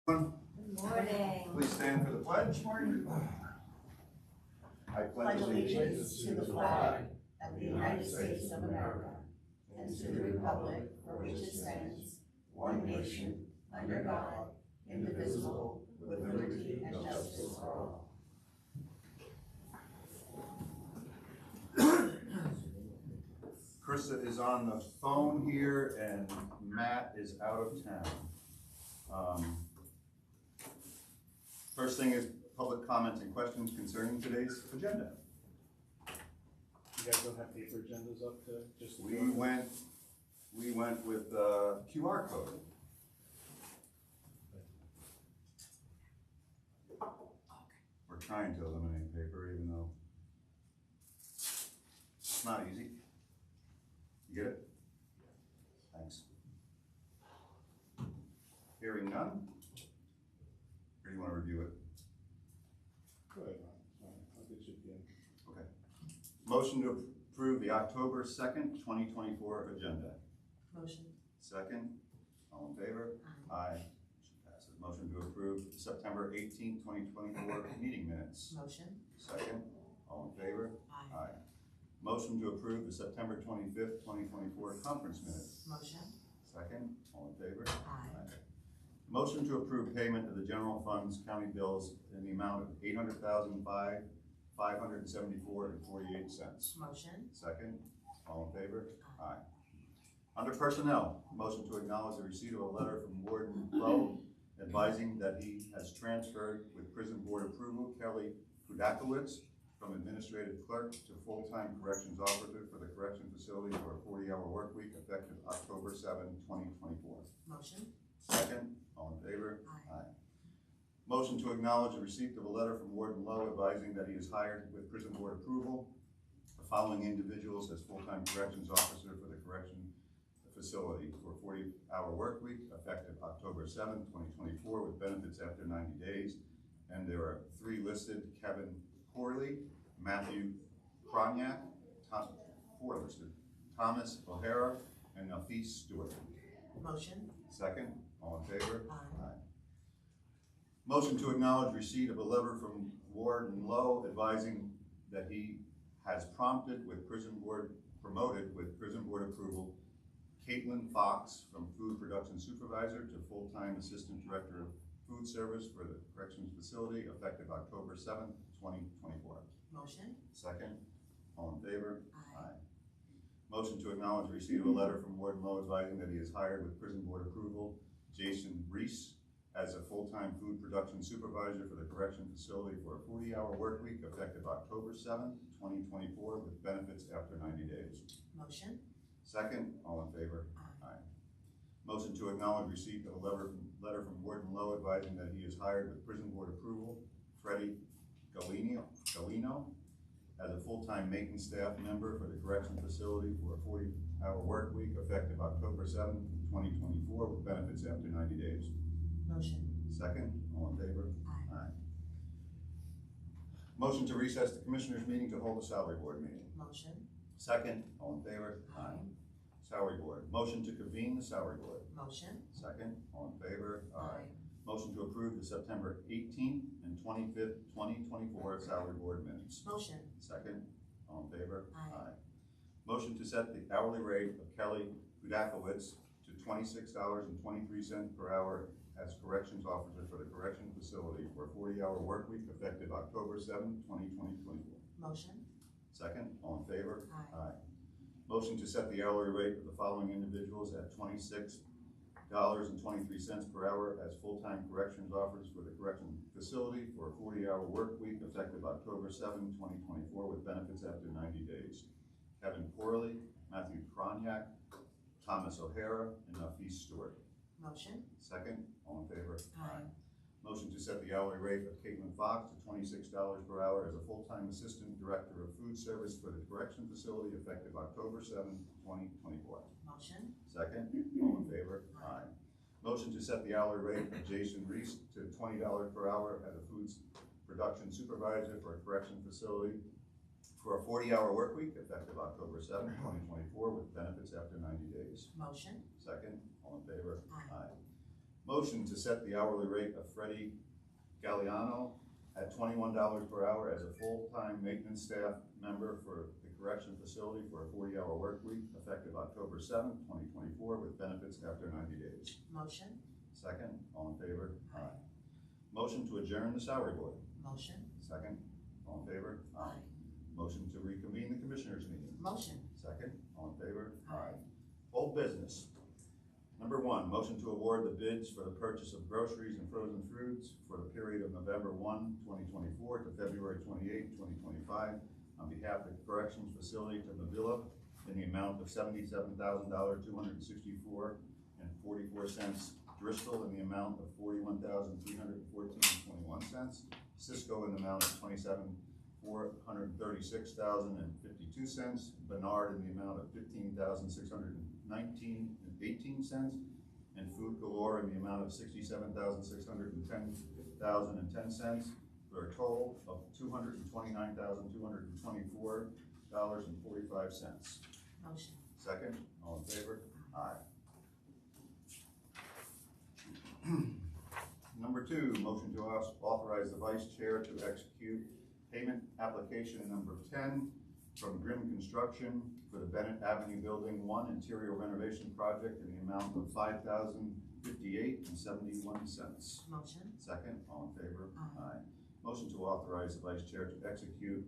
Good Morning. Please stand for the pledge. I Pledge allegiance to the flag of the United States of America and to the republic for which it stands, one nation, under God, indivisible, with liberty and justice for all. Krista is on the phone here and Matt is out of town. First thing is public comments and questions concerning today's agenda. You guys don't have paper agendas up to just? We went with QR code. We're trying to eliminate paper, even though it's not easy. You get it? Thanks. Hearing none? Or do you want to review it? Go ahead, Ron. I'll get you again. Okay. Motion to approve the October 2nd, 2024 agenda. Motion. Second, all in favor? Aye. Motion passes. Motion to approve September 18th, 2024 meeting minutes. Motion. Second, all in favor? Aye. Aye. Motion to approve the September 25th, 2024 conference minutes. Motion. Second, all in favor? Aye. Motion to approve payment of the general funds county bills in the amount of $800,574.48. Motion. Second, all in favor? Aye. Under personnel, motion to acknowledge the receipt of a letter from Warden Lowe advising that he has transferred with prison board approval Kelly Kudakowicz from administrative clerk to full-time corrections officer for the correction facility for a 40-hour work week effective October 7, 2024. Motion. Second, all in favor? Aye. Motion to acknowledge the receipt of a letter from Warden Lowe advising that he is hired with prison board approval the following individuals as full-time corrections officer for the correction facility for a 40-hour work week effective October 7, 2024 with benefits after 90 days. And there are three listed: Kevin Corley, Matthew Kronyak, four listed, Thomas O'Hara, and Nafis Stewart. Motion. Second, all in favor? Aye. Motion to acknowledge receipt of a letter from Warden Lowe advising that he has promoted with prison board approval Caitlin Fox from food production supervisor to full-time assistant director of food service for the corrections facility effective October 7th, 2024. Motion. Second, all in favor? Aye. Motion to acknowledge receipt of a letter from Warden Lowe advising that he is hired with prison board approval Jason Reese as a full-time food production supervisor for the correction facility for a 40-hour work week effective October 7th, 2024 with benefits after 90 days. Motion. Second, all in favor? Aye. Motion to acknowledge receipt of a letter from Warden Lowe advising that he is hired with prison board approval Freddie Galino as a full-time maintenance staff member for the correction facility for a 40-hour work week effective October 7th, 2024 with benefits after 90 days. Motion. Second, all in favor? Aye. Motion to recess the commissioners meeting to hold a salary board meeting. Motion. Second, all in favor? Salary board. Motion to convene the salary board. Motion. Second, all in favor? Aye. Motion to approve the September 18th and 25th, 2024 salary board minutes. Motion. Second, all in favor? Aye. Motion to set the hourly rate of Kelly Kudakowicz to $26.23 per hour as corrections officer for the correction facility for a 40-hour work week effective October 7, 2024. Motion. Second, all in favor? Aye. Motion to set the hourly rate of the following individuals at $26.23 per hour as full-time corrections officers for the correction facility for a 40-hour work week effective October 7, 2024 with benefits after 90 days. Kevin Corley, Matthew Kronyak, Thomas O'Hara, and Nafis Stewart. Motion. Second, all in favor? Aye. Motion to set the hourly rate of Caitlin Fox to $26 per hour as a full-time assistant director of food service for the correction facility effective October 7, 2024. Motion. Second, all in favor? Aye. Motion to set the hourly rate of Jason Reese to $20 per hour as a food production supervisor for a correction facility for a 40-hour work week effective October 7, 2024 with benefits after 90 days. Motion. Second, all in favor? Aye. Motion to set the hourly rate of Freddie Galliano at $21 per hour as a full-time maintenance staff member for the correction facility for a 40-hour work week effective October 7th, 2024 with benefits after 90 days. Motion. Second, all in favor? Aye. Motion to adjourn the salary board. Motion. Second, all in favor? Aye. Motion to reconvene the commissioners meeting. Motion. Second, all in favor? Aye. Old business. Number one, motion to award the bids for the purchase of groceries and frozen fruits for the period of November 1, 2024 to February 28, 2025 on behalf of the corrections facility to Mavilla in the amount of $77,264.44, Bristol in the amount of $41,314.21, Cisco in the amount of $27,436.52, Bernard in the amount of $15,619.18, and Food Galore in the amount of $67,610.10, for a total of $229,224.45. Motion. Second, all in favor? Aye. Number two, motion to authorize the vice chair to execute payment application number 10 from Grimm Construction for the Bennett Avenue Building 1 interior renovation project in the amount of $5,058.71. Motion. Second, all in favor? Aye. Motion to authorize the vice chair to execute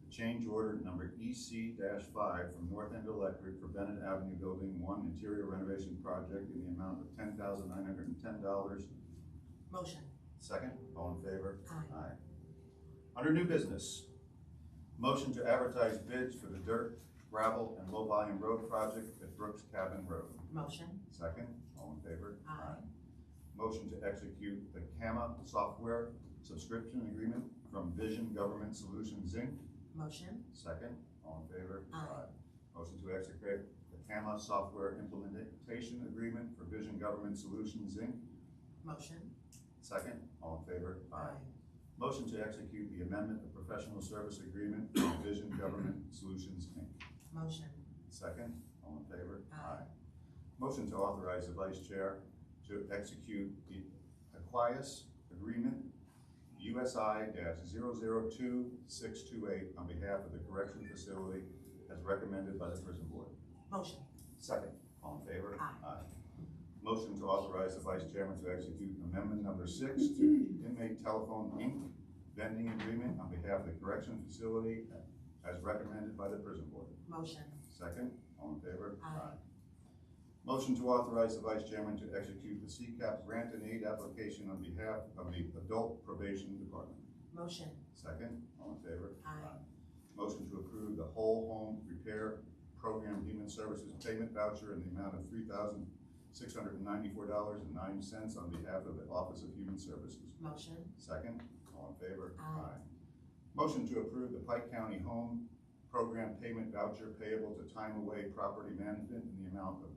the change order number EC-5 from North End Electric for Bennett Avenue Building 1 interior renovation project in the amount of $10,910. Motion. Second, all in favor? Aye. Under new business, motion to advertise bids for the dirt, gravel, and low volume road project at Brooks Cabin Road. Motion. Second, all in favor? Aye. Motion to execute the CAMA software subscription agreement from Vision Government Solutions, Inc. Motion. Second, all in favor? Aye. Motion to execute the CAMA software implementation agreement for Vision Government Solutions, Inc. Motion. Second, all in favor? Aye. Motion to execute the amendment of professional service agreement for Vision Government Solutions, Inc. Motion. Second, all in favor? Aye. Motion to authorize the vice chair to execute the Aquias agreement USI-002628 on behalf of the correction facility as recommended by the prison board. Motion. Second, all in favor? Aye. Motion to authorize the vice chairman to execute amendment number 6 to inmate telephone Inc. vending agreement on behalf of the correction facility as recommended by the prison board. Motion. Second, all in favor? Aye. Motion to authorize the vice chairman to execute the CCAP grant and aid application on behalf of the adult probation department. Motion. Second, all in favor? Aye. Motion to approve the whole home repair program human services payment voucher in the amount of $3,694.09 on behalf of the Office of Human Services. Motion. Second, all in favor? Aye. Motion to approve the Pike County Home Program payment voucher payable to Time Away Property Management in the amount of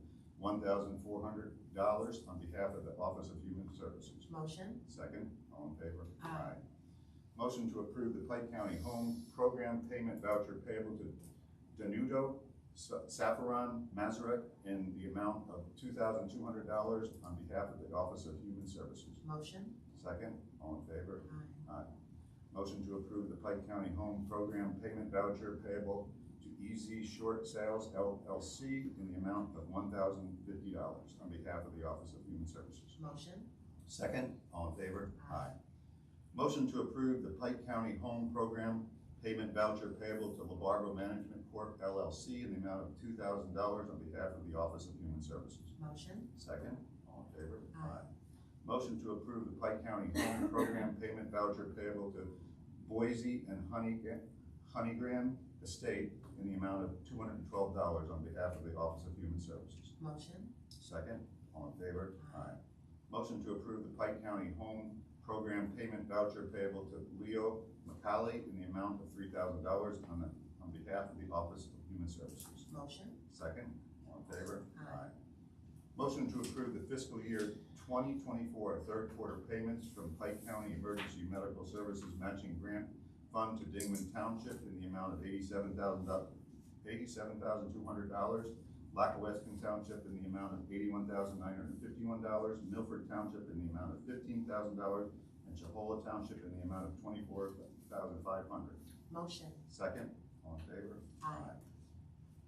$1,400 on behalf of the Office of Human Services. Motion. Second, all in favor? Aye. Motion to approve the Pike County Home Program payment voucher payable to Danudo Safaron Mazarek in the amount of $2,200 on behalf of the Office of Human Services. Motion. Second, all in favor? Aye. Motion to approve the Pike County Home Program payment voucher payable to EZ Short Sales LLC in the amount of $1,050 on behalf of the Office of Human Services. Motion. Second, all in favor? Aye. Motion to approve the Pike County Home Program payment voucher payable to LaBargo Management Corp. LLC in the amount of $2,000 on behalf of the Office of Human Services. Motion. Second, all in favor? Aye. Motion to approve the Pike County Home Program payment voucher payable to Boise and Honeygram Estate in the amount of $212 on behalf of the Office of Human Services. Motion. Second, all in favor? Aye. Motion to approve the Pike County Home Program payment voucher payable to Leo McCauley in the amount of $3,000 on behalf of the Office of Human Services. Motion. Second, all in favor? Aye. Motion to approve the fiscal year 2024 third quarter payments from Pike County Emergency Medical Services Matching Grant Fund to Dingman Township in the amount of $87,200, Blackaweskin Township in the amount of $81,951, Milford Township in the amount of $15,000, and Chihola Township in the amount of $24,500. Motion. Second, all in favor? Aye.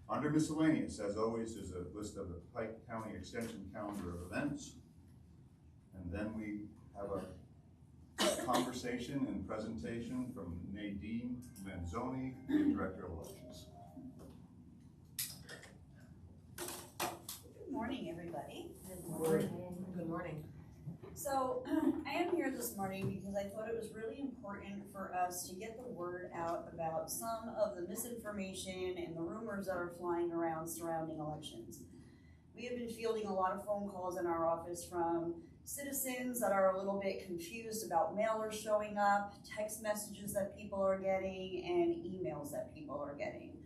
Under miscellaneous, as always, is a list of the Pike County Extension calendar of events. And then we have a conversation and presentation from Nadine Manzoni, the Director of Elections. Good morning, everybody. Good morning. Good morning. So I am here this morning because I thought it was really important for us to get the word out about some of the misinformation and the rumors that are flying around surrounding elections. We have been fielding a lot of phone calls in our office from citizens that are a little bit confused about mailers showing up, text messages that people are getting, and emails that people are getting.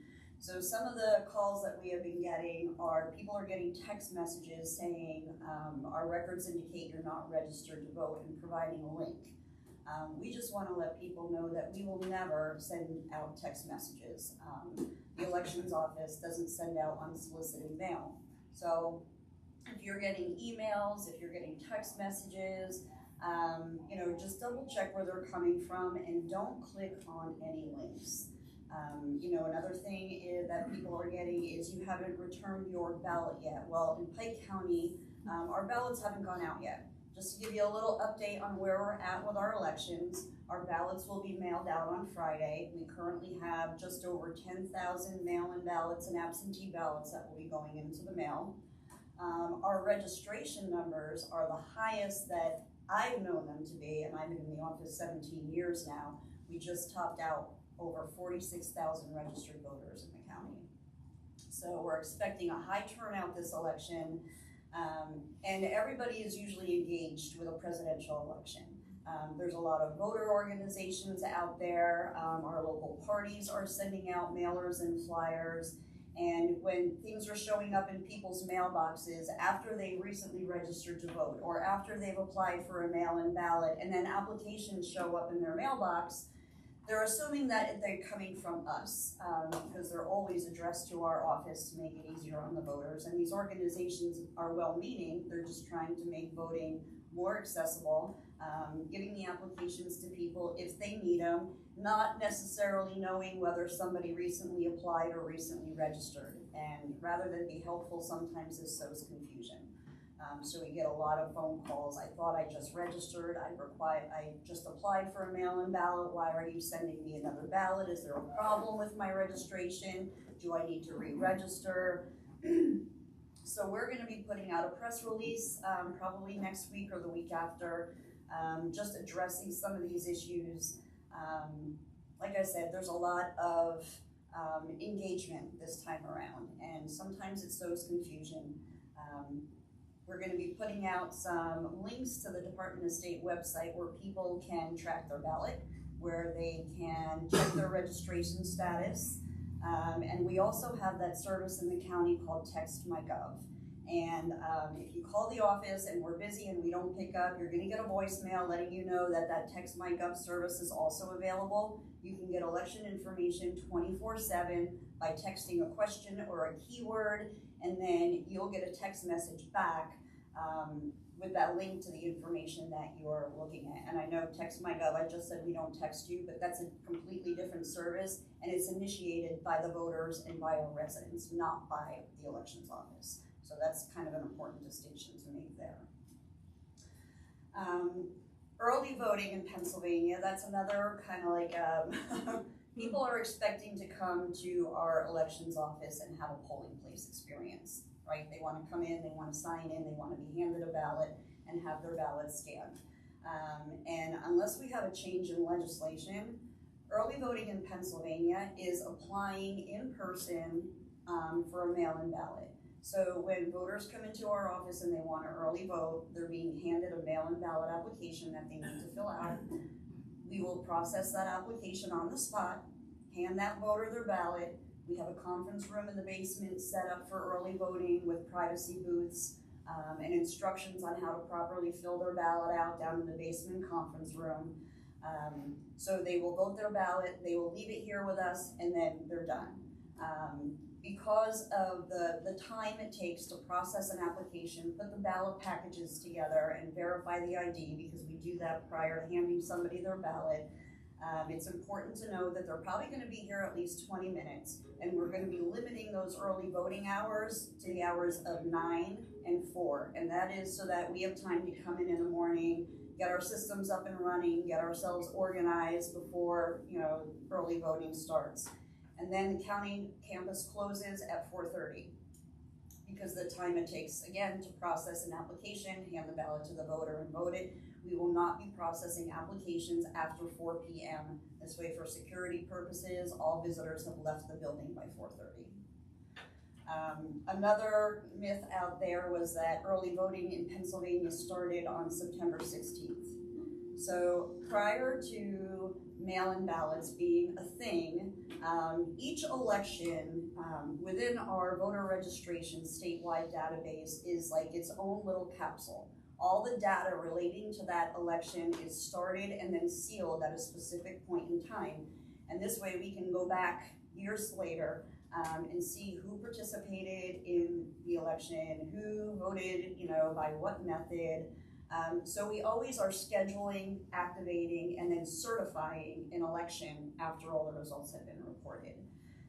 So some of the calls that we have been getting are people are getting text messages saying our records indicate you're not registered to vote and providing a link. We just want to let people know that we will never send out text messages. The elections office doesn't send out unsolicited mail. So if you're getting emails, if you're getting text messages, just double check where they're coming from and don't click on any links. Another thing is that people are getting is you haven't returned your ballot yet. Well, in Pike County, our ballots haven't gone out yet. Just to give you a little update on where we're at with our elections, our ballots will be mailed out on Friday. We currently have just over 10,000 mail-in ballots and absentee ballots that will be going into the mail. Our registration numbers are the highest that I've known them to be, and I've been in the office 17 years now. We just topped out over 46,000 registered voters in the county. So we're expecting a high turnout this election, and everybody is usually engaged with a presidential election. There's a lot of voter organizations out there. Our local parties are sending out mailers and flyers. And when things are showing up in people's mailboxes after they recently registered to vote or after they've applied for a mail-in ballot and then applications show up in their mailbox, they're assuming that they're coming from us because they're always addressed to our office to make it easier on the voters. And these organizations are well-meaning. They're just trying to make voting more accessible, giving the applications to people if they need them, not necessarily knowing whether somebody recently applied or recently registered. And rather than be helpful, sometimes this sows confusion. So we get a lot of phone calls. I thought I just registered. I just applied for a mail-in ballot. Why are you sending me another ballot? Is there a problem with my registration? Do I need to re-register? So we're going to be putting out a press release probably next week or the week after, just addressing some of these issues. Like I said, there's a lot of engagement this time around, and sometimes it sows confusion. We're going to be putting out some links to the Department of State website where people can track their ballot, where they can check their registration status. And we also have that service in the county called Text My Gov. And if you call the office and we're busy and we don't pick up, you're going to get a voicemail letting you know that that Text My Gov service is also available. You can get election information 24/7 by texting a question or a keyword, and then you'll get a text message back with that link to the information that you're looking at. And I know Text My Gov, I just said we don't text you, but that's a completely different service, and it's initiated by the voters and by our residents, not by the elections office. So that's kind of an important distinction to make there. Early voting in Pennsylvania, that's another kind of like, people are expecting to come to our elections office and have a polling place experience, right? They want to come in, they want to sign in, they want to be handed a ballot and have their ballot scanned. And unless we have a change in legislation, early voting in Pennsylvania is applying in person for a mail-in ballot. So when voters come into our office and they want to early vote, they're being handed a mail-in ballot application that they need to fill out. We will process that application on the spot, hand that voter their ballot. We have a conference room in the basement set up for early voting with privacy booths and instructions on how to properly fill their ballot out down in the basement conference room. So they will vote their ballot, they will leave it here with us, and then they're done. because of the time it takes to process an application, put the ballot packages together and verify the ID, because we do that prior to handing somebody their ballot, it's important to know that they're probably gonna be here at least 20 minutes, and we're gonna be limiting those early voting hours to the hours of 9 and 4, and that is so that we have time to come in the morning, get our systems up and running, get ourselves organized before, early voting starts. And then the county campus closes at 4:30 because the time it takes, again, to process an application, hand the ballot to the voter and vote it. We will not be processing applications after 4 p.m. This way, for security purposes, all visitors have left the building by 4:30. Another myth out there was that early voting in Pennsylvania started on September 16th. So prior to mail-in ballots being a thing, each election within our voter registration statewide database is like its own little capsule. All the data relating to that election is started and then sealed at a specific point in time. And this way we can go back years later and see who participated in the election, who voted, by what method. So we always are scheduling, activating, and then certifying an election after all the results have been reported.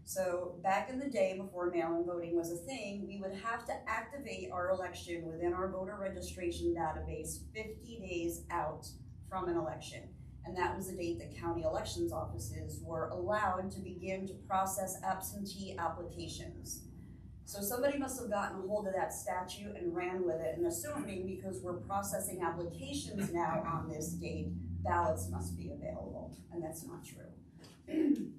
So back in the day, before mail-in voting was a thing, we would have to activate our election within our voter registration database 50 days out from an election. And that was the date that county elections offices were allowed to begin to process absentee applications. So somebody must have gotten a hold of that statute and ran with it, and assuming because we're processing applications now on this date, ballots must be available, and that's not true.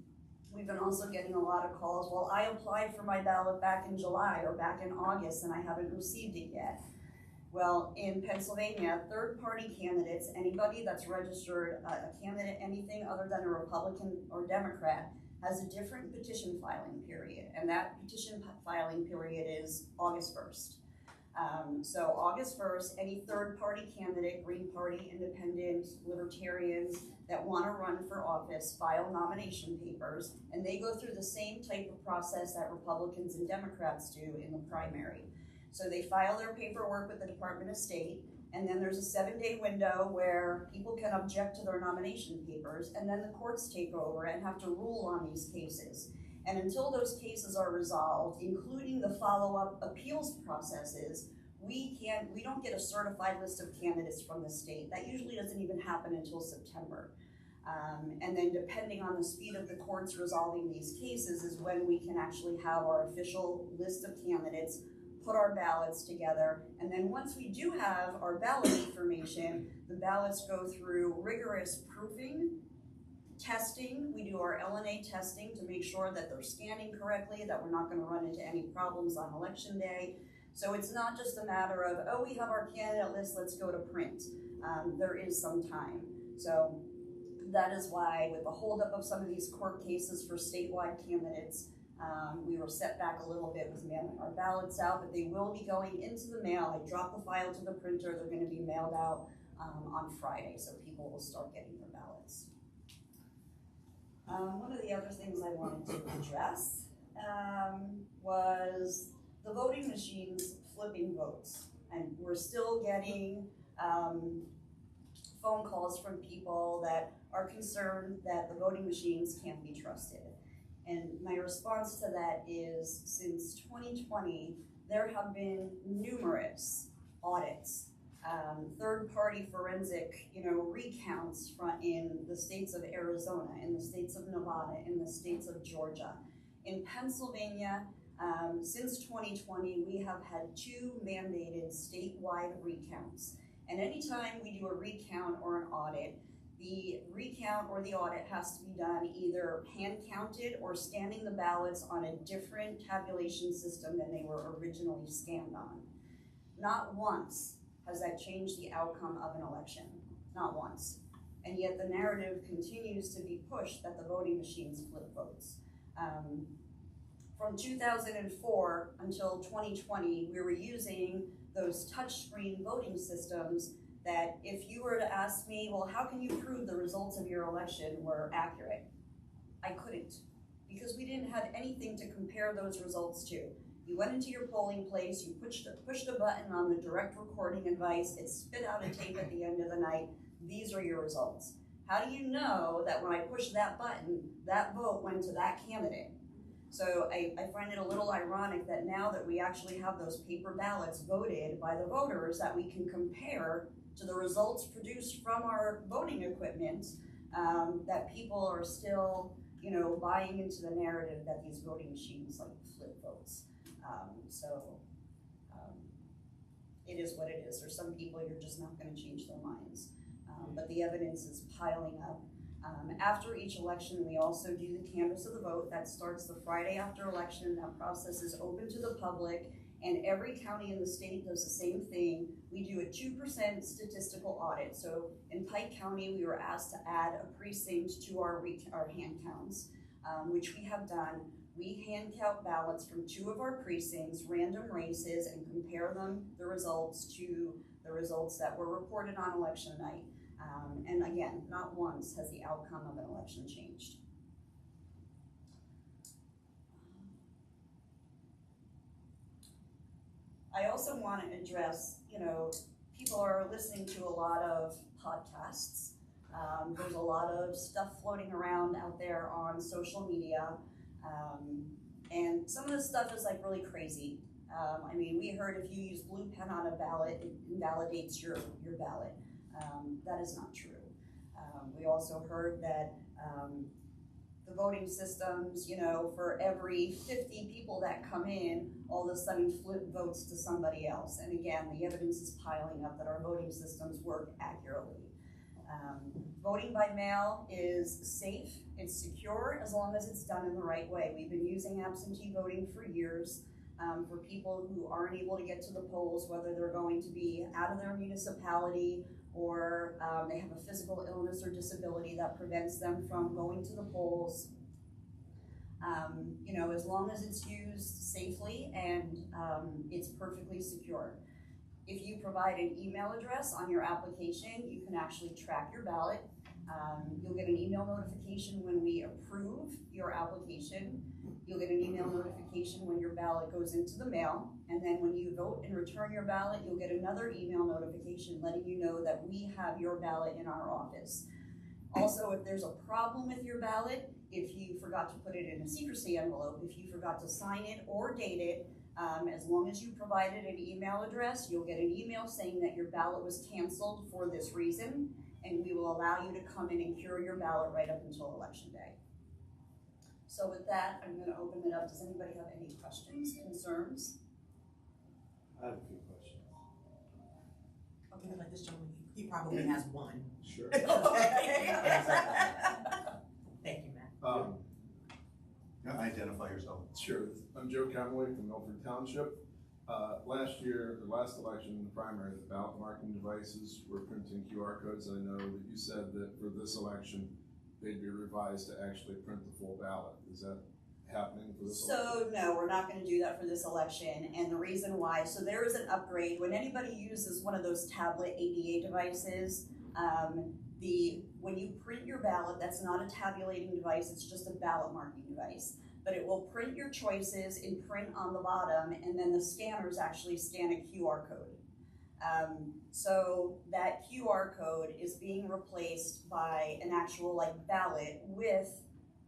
We've been also getting a lot of calls, well, I applied for my ballot back in July or back in August and I haven't received it yet. Well, in Pennsylvania, third-party candidates, anybody that's registered a candidate, anything other than a Republican or Democrat, has a different petition filing period, and that petition filing period is August 1st. So August 1st, any third-party candidate, Green Party, Independent, Libertarians that want to run for office file nomination papers, and they go through the same type of process that Republicans and Democrats do in the primary. So they file their paperwork with the Department of State, and then there's a 7-day window where people can object to their nomination papers, and then the courts take over and have to rule on these cases. And until those cases are resolved, including the follow-up appeals processes, we don't get a certified list of candidates from the state. That usually doesn't even happen until September. And then depending on the speed of the courts resolving these cases is when we can actually have our official list of candidates, put our ballots together, and then once we do have our ballot information, the ballots go through rigorous proofing, testing. We do our LNA testing to make sure that they're scanning correctly, that we're not going to run into any problems on election day. So it's not just a matter of, oh, we have our candidate list, let's go to print. There is some time. So that is why, with the holdup of some of these court cases for statewide candidates, we were set back a little bit with mailing our ballots out, but they will be going into the mail. I dropped the file to the printer. They're going to be mailed out on Friday, so people will start getting their ballots. One of the other things I wanted to address was the voting machines flipping votes. And we're still getting phone calls from people that are concerned that the voting machines can't be trusted. And my response to that is, since 2020, there have been numerous audits, third-party forensic, recounts in the states of Arizona, in the states of Nevada, in the states of Georgia. In Pennsylvania, since 2020, we have had 2 mandated statewide recounts. And anytime we do a recount or an audit, the recount or the audit has to be done either hand counted or scanning the ballots on a different tabulation system than they were originally scanned on. Not once has that changed the outcome of an election, not once. And yet the narrative continues to be pushed that the voting machines flip votes. From 2004 until 2020, we were using those touchscreen voting systems that if you were to ask me, well, how can you prove the results of your election were accurate? I couldn't. because we didn't have anything to compare those results to. You went into your polling place, you pushed a button on the direct recording device, it spit out a tape at the end of the night. These are your results. How do you know that when I pushed that button, that vote went to that candidate? So I find it a little ironic that now that we actually have those paper ballots voted by the voters that we can compare to the results produced from our voting equipment, that people are still, buying into the narrative that these voting machines like flip votes. It is what it is. There's some people you're just not going to change their minds. But the evidence is piling up. After each election, we also do the canvass of the vote. That starts the Friday after election. That process is open to the public, and every county in the state does the same thing. We do a 2% statistical audit. So in Pike County, we were asked to add a precinct to our hand counts, which we have done. We hand count ballots from 2 of our precincts, random races, and compare the results to the results that were reported on election night. And again, not once has the outcome of an election changed. I also want to address, people are listening to a lot of podcasts. There's a lot of stuff floating around out there on social media. And some of the stuff is like really crazy. We heard if you use blue pen on a ballot, it invalidates your ballot. That is not true. We also heard that the voting systems, for every 50 people that come in, all of a sudden flip votes to somebody else. And again, the evidence is piling up that our voting systems work accurately. Voting by mail is safe, it's secure, as long as it's done in the right way. We've been using absentee voting for years for people who aren't able to get to the polls, whether they're going to be out of their municipality or they have a physical illness or disability that prevents them from going to the polls. As long as it's used safely and it's perfectly secure. If you provide an email address on your application, you can actually track your ballot. You'll get an email notification when we approve your application. You'll get an email notification when your ballot goes into the mail. And then when you vote and return your ballot, you'll get another email notification letting you know that we have your ballot in our office. Also, if there's a problem with your ballot, if you forgot to put it in a secrecy envelope, if you forgot to sign it or date it, as long as you provided an email address, you'll get an email saying that your ballot was canceled for this reason, and we will allow you to come in and cure your ballot right up until election day. So with that, I'm going to open it up. Does anybody have any questions, concerns? I have a few questions. Okay, like this gentleman, he probably has one. Sure. Okay. Thank you, Matt. Identify yourself. Sure. I'm Joe Conway from Milford Township. Last election, in the primary, the ballot marking devices were printing QR codes. I know that you said that for this election, they'd be revised to actually print the full ballot. Is that happening for this election? So no, we're not going to do that for this election, and the reason why, so there is an upgrade. When anybody uses one of those tablet ADA devices, when you print your ballot, that's not a tabulating device, it's just a ballot marking device. But it will print your choices in print on the bottom, and then the scanners actually scan a QR code. So that QR code is being replaced by an actual ballot with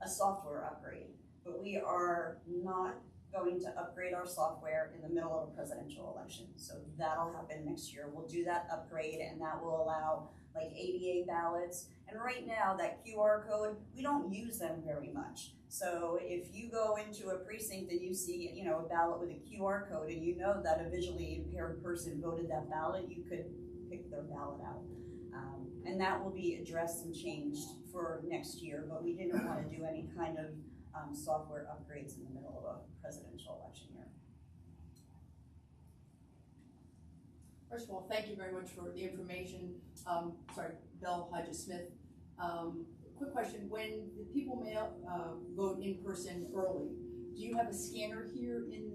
a software upgrade. But we are not going to upgrade our software in the middle of a presidential election. So that'll happen next year. We'll do that upgrade, and that will allow ADA ballots. And right now, that QR code, we don't use them very much. So if you go into a precinct and you see, a ballot with a QR code, and you know that a visually impaired person voted that ballot, you could pick their ballot out. And that will be addressed and changed for next year, but we didn't want to do any kind of software upgrades in the middle of a presidential election year. First of all, thank you very much for the information. Belle Hodges-Smith. Quick question, when the people vote in person early, do you have a scanner here in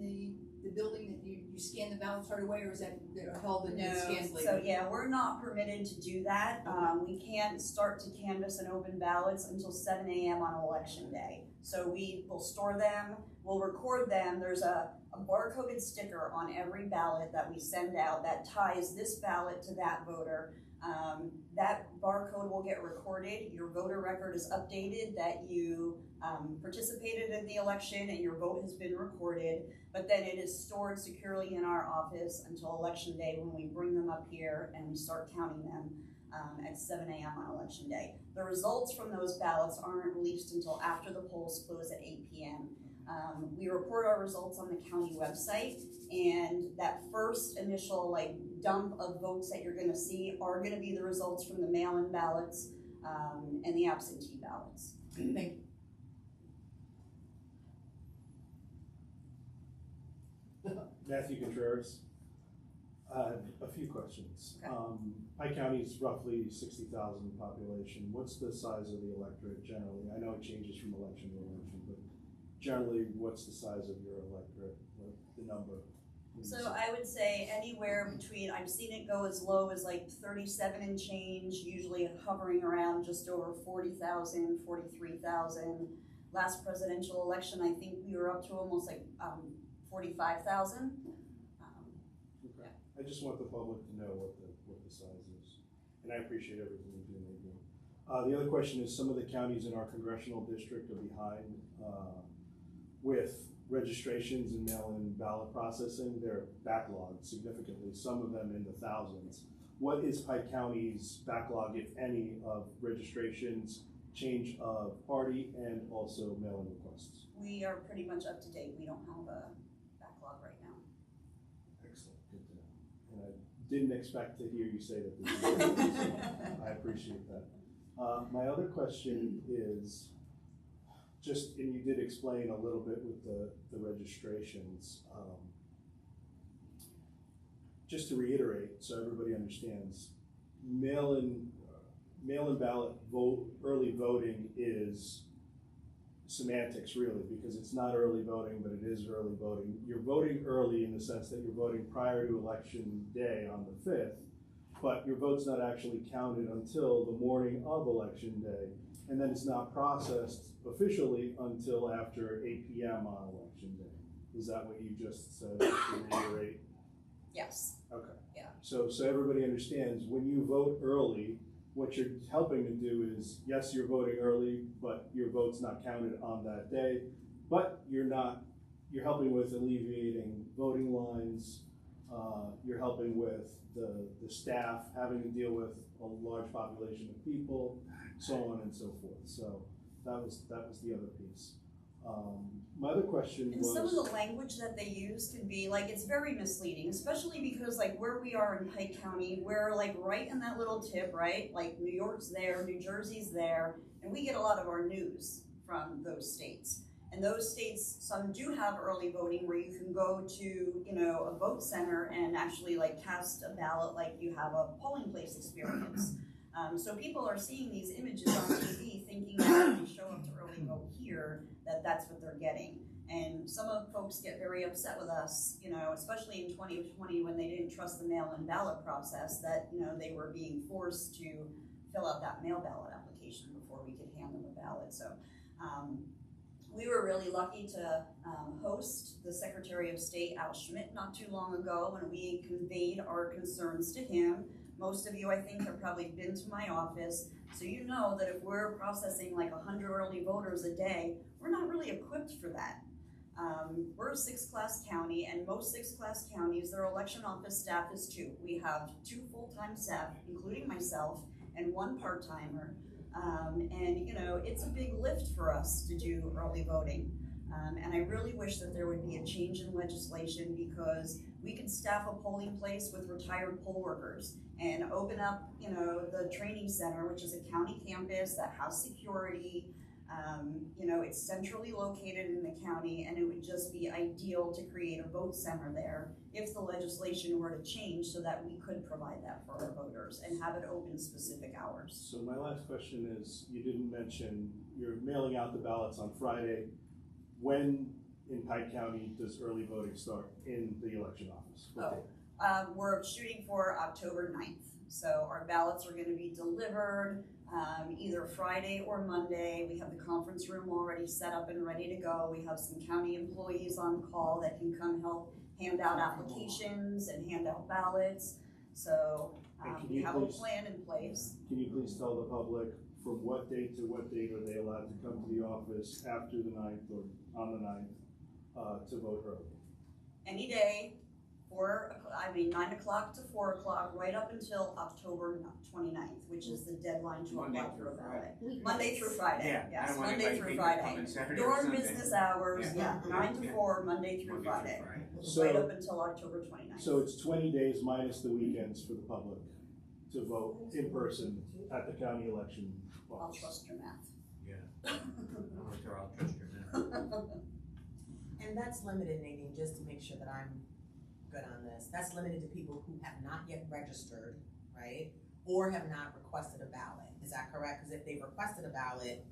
the building that you you scan the ballots right away, or is that they're held and then scanned later? So yeah, we're not permitted to do that. We can't start to canvass and open ballots until 7 a.m. on election day. So we will store them, we'll record them. There's a barcoded sticker on every ballot that we send out that ties this ballot to that voter. That barcode will get recorded. Your voter record is updated that you participated in the election and your vote has been recorded, but then it is stored securely in our office until election day when we bring them up here and we start counting them at 7 a.m. on election day. The results from those ballots aren't released until after the polls close at 8 p.m. We report our results on the county website, and that first initial dump of votes that you're gonna see are gonna be the results from the mail-in ballots and the absentee ballots. Thank you. Matthew Contreras. A few questions. Okay. Pike County is roughly 60,000 population. What's the size of the electorate generally? I know it changes from election to election, but generally, what's the size of your electorate, like the number? So I would say anywhere between, I've seen it go as low as 37 and change, usually hovering around just over 40,000, 43,000. Last presidential election, I think we were up to almost 45,000. Okay. I just want the public to know what the size is, and I appreciate everything you do. The other question is, some of the counties in our congressional district are behind with registrations and mail-in ballot processing. They're backlogged significantly, some of them in the thousands. What is Pike County's backlog, if any, of registrations, change of party, and also mail-in requests? We are pretty much up to date. We don't have a backlog right now. Excellent, good to know. And I didn't expect to hear you say that. I appreciate that. My other question is, and you did explain a little bit with the registrations. Just to reiterate, so everybody understands, mail-in ballot early voting is semantics, really, because it's not early voting, but it is early voting. You're voting early in the sense that you're voting prior to election day on the 5th, but your vote's not actually counted until the morning of election day, and then it's not processed officially until after 8 p.m. on election day. Is that what you just said, to reiterate? Yes. Okay. Yeah. So everybody understands, when you vote early, what you're helping to do is, yes, you're voting early, but your vote's not counted on that day, but you're helping with alleviating voting lines, you're helping with the staff having to deal with a large population of people, so on and so forth. So that was the other piece. My other question was, And some of the language that they use can be it's very misleading, especially because where we are in Pike County, we're right in that little tip, right? New York's there, New Jersey's there, and we get a lot of our news from those states. And those states, some do have early voting where you can go to, a vote center and actually cast a ballot like you have a polling place experience. So people are seeing these images on TV thinking that if you show up to early vote here, that's what they're getting. And some of the folks get very upset with us, especially in 2020 when they didn't trust the mail-in ballot process, that, they were being forced to fill out that mail ballot application before we could hand them a ballot. So we were really lucky to host the Secretary of State, Al Schmidt, not too long ago, and we conveyed our concerns to him. Most of you, I think, have probably been to my office, so you know that if we're processing 100 early voters a day, we're not really equipped for that. We're a 6th-class county, and most 6th-class counties, their election office staff is 2. We have 2 full-time staff, including myself, and 1 part-timer. It's a big lift for us to do early voting. And I really wish that there would be a change in legislation, because we could staff a polling place with retired poll workers and open up, the training center, which is a county campus that has security. It's centrally located in the county, and it would just be ideal to create a vote center there if the legislation were to change, so that we could provide that for our voters and have it open specific hours. so my last question is, you didn't mention, you're mailing out the ballots on Friday. When in Pike County does early voting start in the election office? What date? We're shooting for October 9th. So our ballots are gonna be delivered either Friday or Monday. We have the conference room already set up and ready to go. We have some county employees on call that can come help hand out applications and hand out ballots. So we have a plan in place. Can you please tell the public from what date to what date are they allowed to come to the office after the 9th or on the 9th to vote early? Any day, 9 o'clock to 4 o'clock, right up until October 29th, which is the deadline to apply for a ballot. Monday through Friday, Yeah, I yes, don't want Monday anybody through thinking Friday. coming Saturday or During Sunday. business hours, Yeah. 9 to 4, Monday through Friday, So, right up until October 29th. so it's 20 days minus the weekends for the public to vote in person at the county election I'll office. trust your math. Yeah. I'm sure I'll trust your man. And that's limited, Nadine, just to make sure that I'm good on this, that's limited to people who have not yet registered, right? Or have not requested a ballot, is that correct? Because if they've requested a ballot,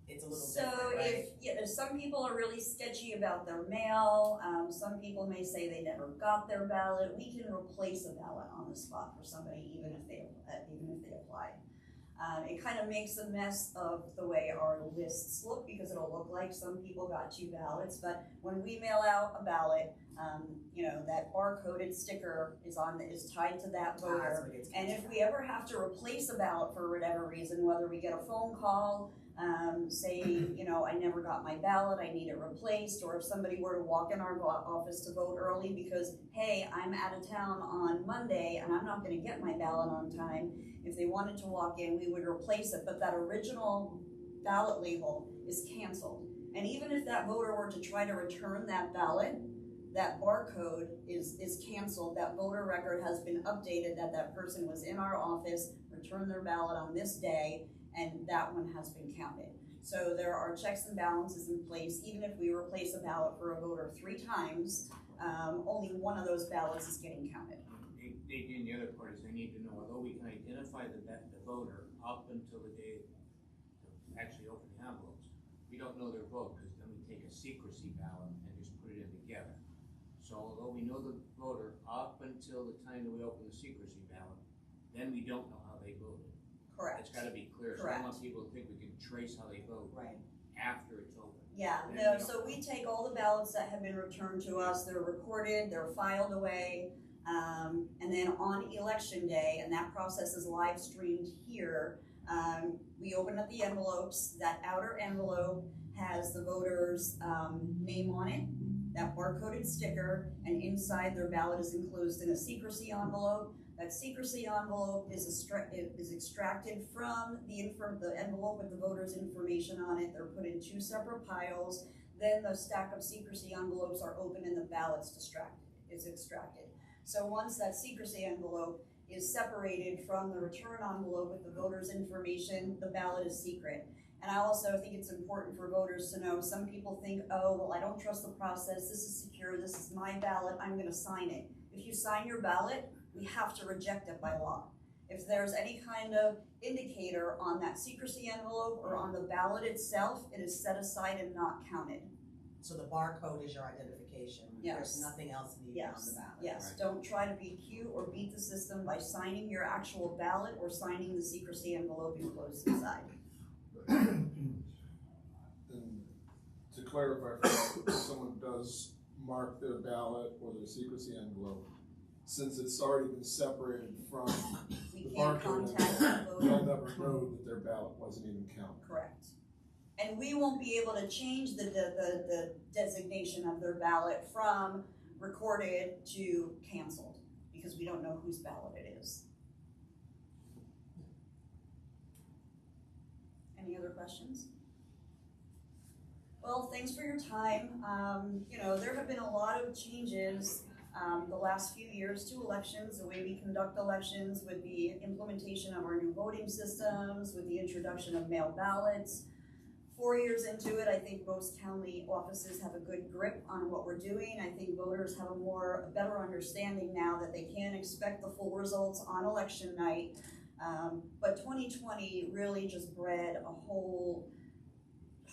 it's a little different, right? if some people are really sketchy about their mail, some people may say they never got their ballot, we can replace a ballot on the spot for somebody even if they applied. It kind of makes a mess of the way our lists look because it'll look like some people got 2 ballots, but when we mail out a ballot, that barcoded sticker is tied to that voter. And if we ever have to replace a ballot for whatever reason, whether we get a phone call, say, I never got my ballot, I need it replaced, or if somebody were to walk in our office to vote early because, hey, I'm out of town on Monday and I'm not gonna get my ballot on time, if they wanted to walk in, we would replace it, but that original ballot label is canceled. And even if that voter were to try to return that ballot, that barcode is canceled, that voter record has been updated, that person was in our office, returned their ballot on this day, and that one has been counted. So there are checks and balances in place. Even if we replace a ballot for a voter 3 times, only one of those ballots is getting counted. The other part is they need to know, although we can identify the voter up until the day to actually open the envelopes, we don't know their vote because then we take a secrecy ballot and just put it in together. So although we know the voter up until the time that we open the secrecy ballot, then we don't know how they voted. Correct. It's gotta be clear, so I don't want people to think we can trace how they vote Right. after it's open. Yeah, no, so we take all the ballots that have been returned to us, they're recorded, they're filed away, and then on election day, and that process is live streamed here, we open up the envelopes. That outer envelope has the voter's name on it, that barcoded sticker, and inside their ballot is enclosed in a secrecy envelope. That secrecy envelope is extracted from the envelope with the voter's information on it. They're put in 2 separate piles. Then the stack of secrecy envelopes are opened and the ballot's extracted. So once that secrecy envelope is separated from the return envelope with the voter's information, the ballot is secret. And I also think it's important for voters to know, some people think, oh, well, I don't trust the process, this is secure, this is my ballot, I'm gonna sign it. If you sign your ballot, we have to reject it by law. If there's any kind of indicator on that secrecy envelope or on the ballot itself, it is set aside and not counted. So the barcode is your identification, Yes. there's nothing else needed on the ballot. Yes, don't try to be cute or beat the system by signing your actual ballot or signing the secrecy envelope enclosed inside. And to clarify, if someone does mark their ballot or their secrecy envelope, since it's already been separated from We the can't barcode contact the envelope, they'll voter. never know that their ballot wasn't even counted. Correct. And we won't be able to change the designation of their ballot from recorded to canceled because we don't know whose ballot it is. Any other questions? Well, thanks for your time. There have been a lot of changes the last few years to elections, the way we conduct elections with the implementation of our new voting systems, with the introduction of mail ballots. 4 years into it, I think most county offices have a good grip on what we're doing. I think voters have a better understanding now that they can expect the full results on election night. But 2020 really just bred a whole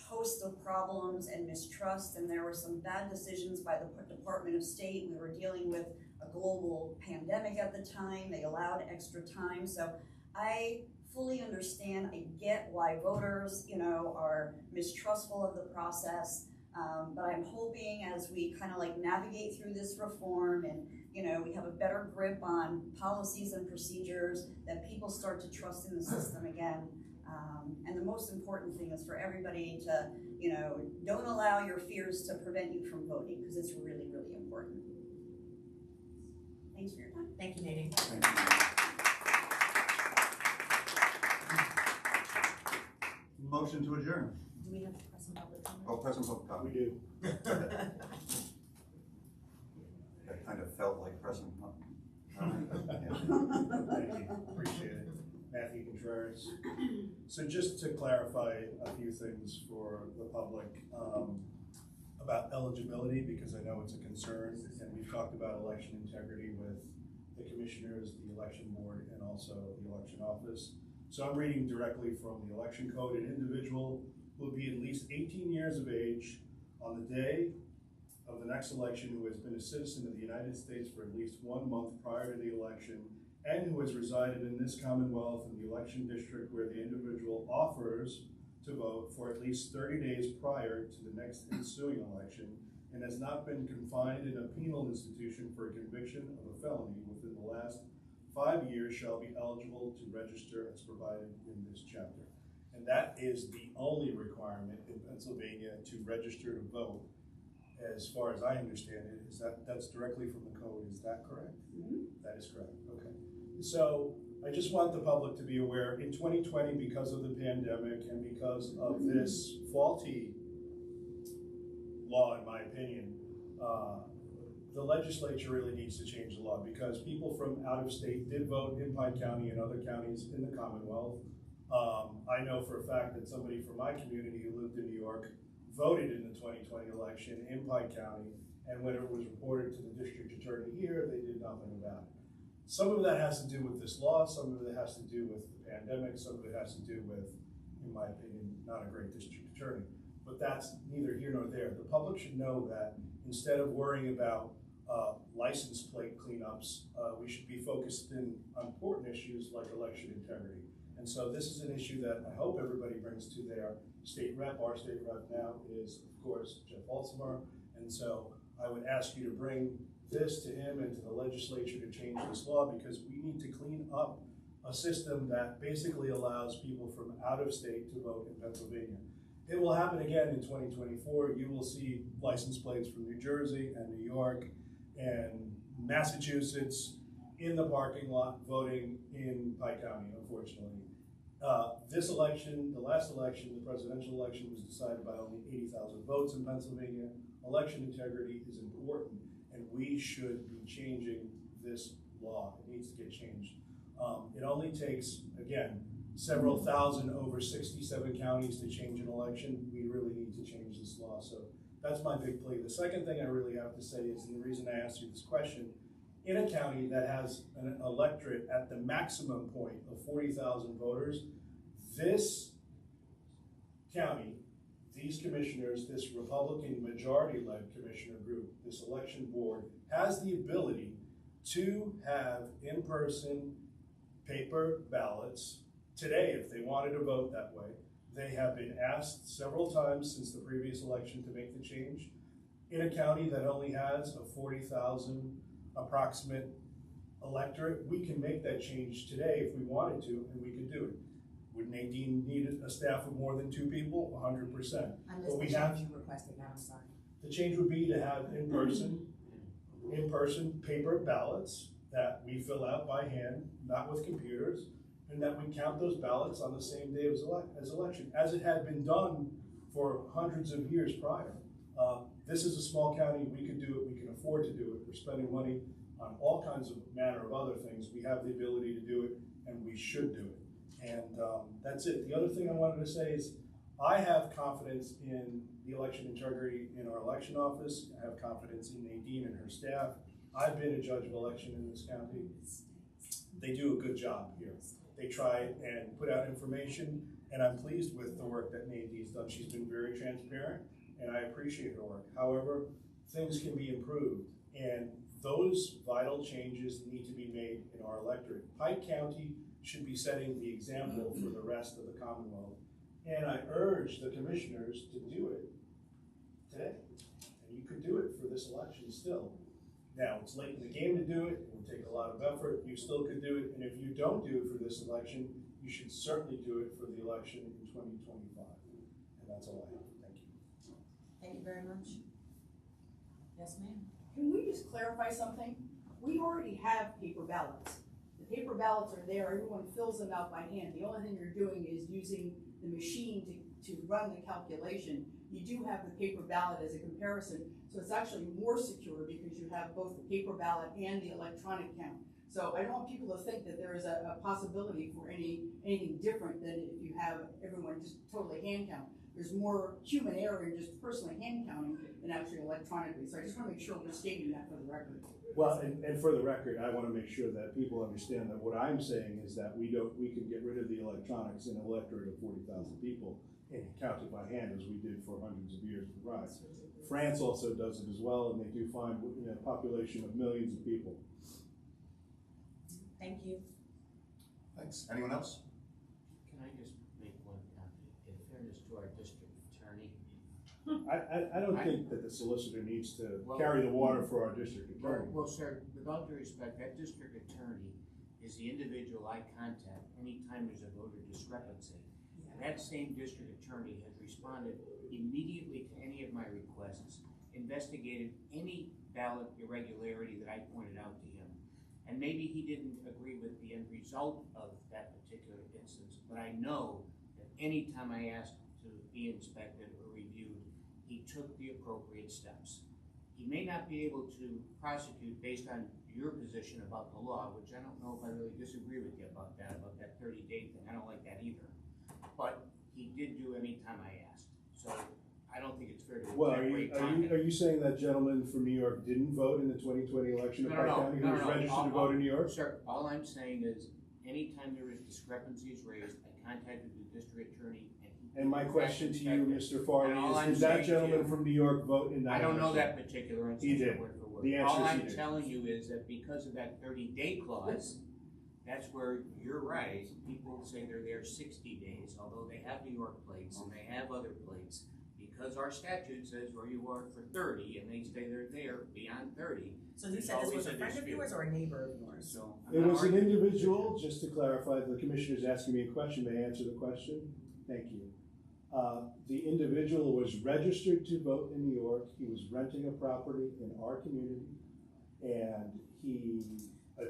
host of problems and mistrust, and there were some bad decisions by the Department of State. We were dealing with a global pandemic at the time. They allowed extra time. So I fully understand, I get why voters, are mistrustful of the process. But I'm hoping as we kind of like navigate through this reform and, we have a better grip on policies and procedures, that people start to trust in the system again. And the most important thing is for everybody to, don't allow your fears to prevent you from voting, because it's really, really important. Thanks for your time. Thank you, Nadine. Thank you. Motion to adjourn. Do we have present public comment? Oh, present public We comment. do. That kind of felt like present comment. Thank you, appreciate it. Matthew Contreras. So just to clarify a few things for the public about eligibility, because I know it's a concern, and we've talked about election integrity with the commissioners, the election board, and also the election office. So I'm reading directly from the election code. An individual will be at least 18 years of age on the day of the next election who has been a citizen of the United States for at least 1 month prior to the election, and who has resided in this Commonwealth in the election district where the individual offers to vote for at least 30 days prior to the next ensuing election, and has not been confined in a penal institution for a conviction of a felony within the last 5 years shall be eligible to register as provided in this chapter. And that is the only requirement in Pennsylvania to register to vote, as far as I understand it. Is that's directly from the code, is that correct? Mm-hmm. That is correct, okay. So I just want the public to be aware, in 2020, because of the pandemic and because of this faulty law, in my opinion, the legislature really needs to change the law, because people from out of state did vote in Pike County and other counties in the Commonwealth. I know for a fact that somebody from my community who lived in New York voted in the 2020 election in Pike County, and when it was reported to the district attorney here, they did nothing about it. Some of that has to do with this law, some of it has to do with the pandemic, some of it has to do with, in my opinion, not a great district attorney. But that's neither here nor there. The public should know that instead of worrying about license plate cleanups, we should be focused on important issues like election integrity. And so this is an issue that I hope everybody brings to their state rep. Our state rep now is, of course, Jeff Baltimore. And so I would ask you to bring this to him and to the legislature to change this law, because we need to clean up a system that basically allows people from out of state to vote in Pennsylvania. It will happen again in 2024. You will see license plates from New Jersey and New York and Massachusetts in the parking lot voting in Pike County, unfortunately. This election, the last election, the presidential election, was decided by only 80,000 votes in Pennsylvania. Election integrity is important, and we should be changing this law. It needs to get changed. It only takes, again, several thousand over 67 counties to change an election. We really need to change this law. So that's my big plea. The second thing I really have to say is, and the reason I asked you this question, in a county that has an electorate at the maximum point of 40,000 voters, this county, these commissioners, this Republican majority-led commissioner group, this election board, has the ability to have in-person paper ballots today if they wanted to vote that way. They have been asked several times since the previous election to make the change. In a county that only has a 40,000 approximate electorate, we can make that change today if we wanted to, and we could do it. Would Nadine need a staff of more than 2 people? 100%. I missed the change you requested, now I'm sorry. The change would be to have in-person paper ballots that we fill out by hand, not with computers, and that we count those ballots on the same day as election, as it had been done for hundreds of years prior. This is a small county, we could do it, we can afford to do it. We're spending money on all kinds of manner of other things. We have the ability to do it, and we should do it. And that's it. The other thing I wanted to say is, I have confidence in the election integrity in our election office. I have confidence in Nadine and her staff. I've been a judge of election in this county. They do a good job here. They try and put out information And I'm pleased with the work that Nadine's done. She's been very transparent, and I appreciate her work. However, things can be improved, and those vital changes need to be made in our electorate. Pike County should be setting the example for the rest of the Commonwealth. And I urge the commissioners to do it today. And you could do it for this election still. Now, it's late in the game to do it. It will take a lot of effort. You still could do it. And if you don't do it for this election, you should certainly do it for the election in 2025. And that's all I have. Thank you. Thank you very much. Yes, ma'am. Can we just clarify something? We already have paper ballots. The paper ballots are there, everyone fills them out by hand. The only thing you're doing is using the machine to run the calculation. You do have the paper ballot as a comparison, so it's actually more secure because you have both the paper ballot and the electronic count. So I don't want people to think that there is a possibility for anything different than if you have everyone just totally hand count. There's more human error in just personally hand counting than actually electronically. So I just want to make sure we're stating that for the record. Well, and for the record, I want to make sure that people understand that what I'm saying is that we can get rid of the electronics in an electorate of 40,000 people and count it by hand as we did for hundreds of years for rights. France also does it as well, and they do fine in a population of millions of people. Thank you. Thanks. Anyone else? Can I just make one comment? In fairness to our district attorney, I don't think that the solicitor needs to Well- carry the water for our district attorney. well, sir, with all due respect, that district attorney is the individual I contact anytime there's a voter discrepancy. And that same district attorney has responded immediately to any of my requests, investigated any ballot irregularity that I pointed out to him. And maybe he didn't agree with the end result of that particular instance, but I know that any time I asked to be inspected or reviewed, he took the appropriate steps. He may not be able to prosecute based on your position about the law, which I don't know if I really disagree with you about that 30-day thing. I don't like that either. But he did do any time I asked. So I don't think it's fair to Well, exaggerate are you saying that gentleman from New York didn't vote in the 2020 election of Pike County, who was registered to vote in New York? Sir, all I'm saying is, anytime there is discrepancies raised, I contacted the district attorney and he. And my question to you, Mr. Farley, And all I'm is, did that saying to gentleman you- from New York vote in that I don't know election? that particular He instance did. word for word. The answer All is he I'm did. telling you is that because of that 30-day clause, that's where you're right. People say they're there 60 days, although they have New York plates and they have other plates. Because our statute says where you are for 30 and they say they're there beyond 30. So you there's said this always was a friend of dispute. yours or a neighbor of yours? So It was an individual, just to clarify, the commissioner's asking me a question, may I answer the question? Thank you. The individual was registered to vote in New York, he was renting a property in our community, and he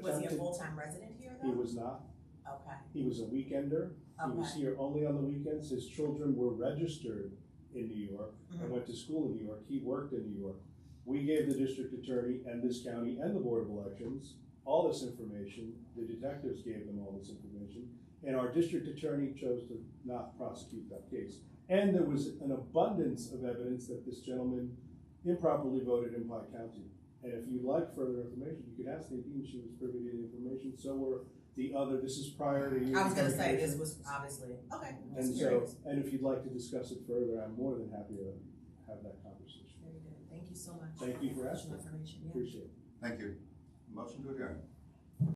Was he a attempted, full-time resident here though? he was not, Okay, he was a weekender, he was okay. here only on the weekends, his children were registered in New York and went to school in New York, he worked in New York. We gave the district attorney and this county and the Board of Elections all this information, the detectives gave them all this information, and our district attorney chose to not prosecute that case. And there was an abundance of evidence that this gentleman improperly voted in Pike County. And if you'd like further information, you could ask Nadine, she was privy to the information, so were the other, this is prior to you. I was gonna becoming say, this commissioner. was obviously, okay, And just so, curious. and if you'd like to discuss it further, I'm more than happy to have that conversation. Very good, thank you so much. Thank you for Additional asking. information, yeah. Appreciate it. Thank you. Motion to adjourn.